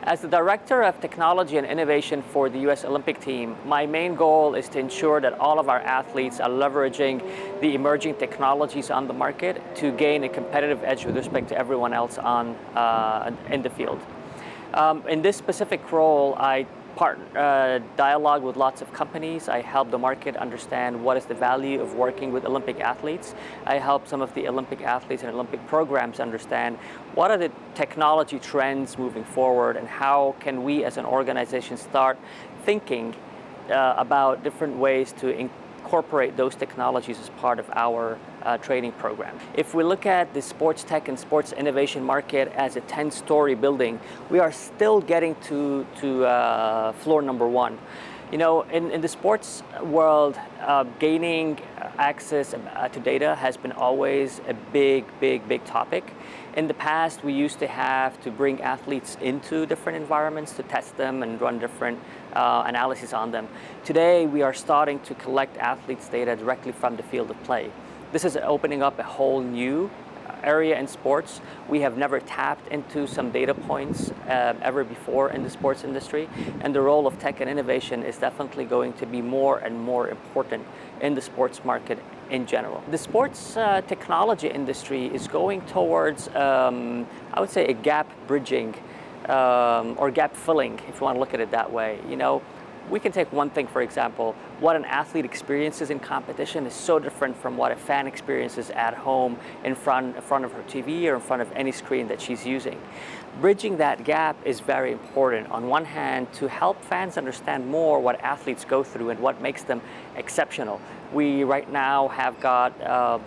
As the Director of Technology and Innovation for the U.S. Olympic team, my main goal is to ensure that all of our athletes are leveraging the emerging technologies on the market to gain a competitive edge with respect to everyone else in the field. In this specific role, I dialogue with lots of companies. I help the market understand what is the value of working with Olympic athletes. I help some of the Olympic athletes and Olympic programs understand what are the technology trends moving forward and how can we as an organization start thinking about different ways to incorporate those technologies as part of our training program. If we look at the sports tech and sports innovation market as a 10-story building, we are still getting to floor number one. You know, in the sports world, gaining access to data has been always a big topic. In the past, we used to have to bring athletes into different environments to test them and run different analyses on them. Today, we are starting to collect athletes' data directly from the field of play. This is opening up a whole new area in sports. We have never tapped into some data points ever before in the sports industry, and the role of tech and innovation is definitely going to be more and more important in the sports market in general. The sports technology industry is going towards, I would say, a gap bridging or gap filling, if you want to look at it that way. You know, we can take one thing, for example, what an athlete experiences in competition is so different from what a fan experiences at home in front of her TV or in front of any screen that she's using. Bridging that gap is very important. On one hand, to help fans understand more what athletes go through and what makes them exceptional. We right now have got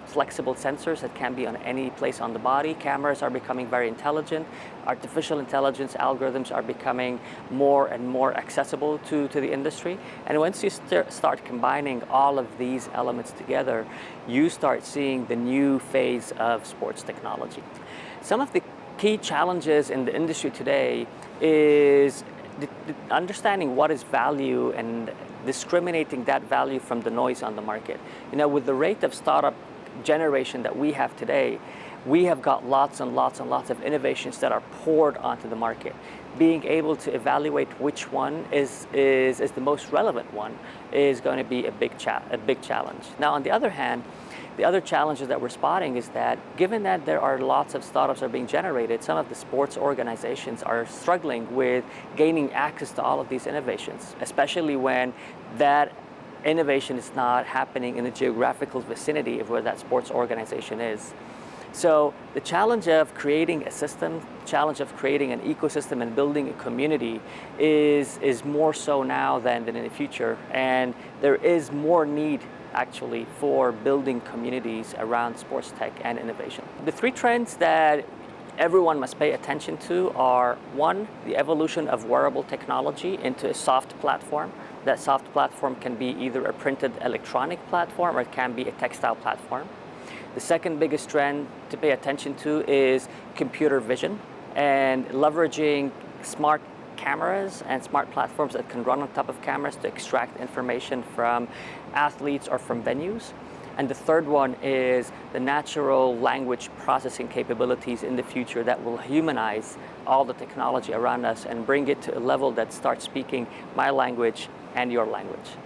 flexible sensors that can be on any place on the body. Cameras are becoming very intelligent. Artificial intelligence algorithms are becoming more and more accessible to the industry. And once you start combining all of these elements together, you start seeing the new phase of sports technology. Some of the key challenges in the industry today is understanding what is value and discriminating that value from the noise on the market. You know, with the rate of startup generation that we have today, we have got lots and lots of innovations that are poured onto the market. Being able to evaluate which one is the most relevant one is going to be a big challenge. Now, on the other hand, the other challenges that we're spotting is that given that there are lots of startups that are being generated, some of the sports organizations are struggling with gaining access to all of these innovations, especially when that innovation is not happening in the geographical vicinity of where that sports organization is. So the challenge of creating a system, challenge of creating an ecosystem and building a community is more so now than in the future, and there is more need actually for building communities around sports tech and innovation. The three trends that everyone must pay attention to are: one, the evolution of wearable technology into a soft platform. That soft platform can be either a printed electronic platform or it can be a textile platform. The second biggest trend to pay attention to is computer vision and leveraging smart cameras and smart platforms that can run on top of cameras to extract information from athletes or from venues. And the third one is the natural language processing capabilities in the future that will humanize all the technology around us and bring it to a level that starts speaking my language and your language.